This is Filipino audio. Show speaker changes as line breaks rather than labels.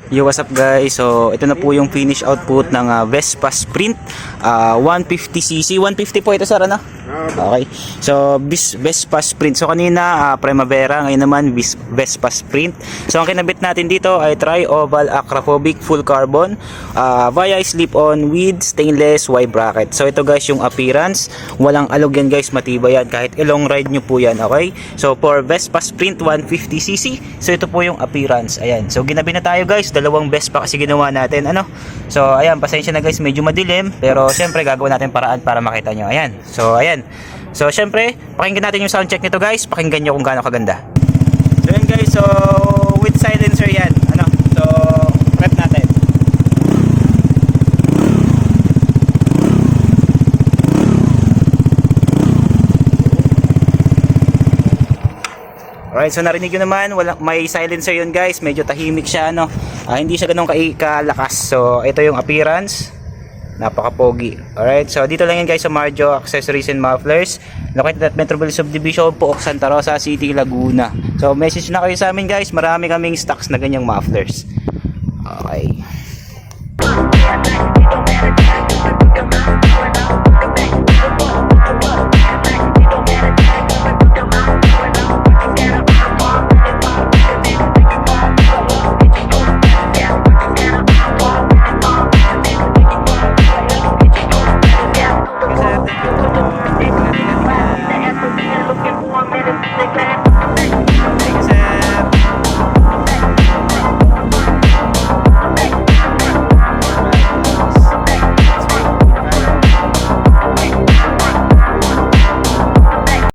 Yo, what's up guys? So ito na po yung finish output ng Vespa Sprint 150cc. 150 po ito sir, ano? Okay. So Vespa Sprint. So kanina Primavera, ngayon naman Vespa Sprint. So ang kinabit natin dito ay tri-oval acrophobic full carbon via slip-on with stainless Y bracket. So ito guys yung appearance. Walang alog yan guys, matibay yan kahit ilong ride nyo po yan, okay? So for Vespa Sprint 150cc, so ito po yung appearance. Ayan. So ginabi na tayo guys, dalawang Vespa kasi ginawa natin, ano? So ayan, pasensya na guys, medyo madilim, pero syempre gagawin natin paraan para makita nyo. Ayan. So ayan. So syempre, pakinggan natin yung sound check nito guys. Pakinggan nyo kung gaano kaganda. So ayan guys, so with silencer yan, ano? So prep natin. Alright, so narinig nyo naman, may silencer yun guys, medyo tahimik siya, no? Hindi siya ganun kalakas. So ito yung appearance, napaka-pogi. Alright, so dito lang yan guys sa Marjo Accessories and Mufflers, located at Metroville Subdivision, Pook, Santa Rosa City, Laguna. So message na kayo sa amin guys, marami kaming stocks na ganyang mufflers. Okay.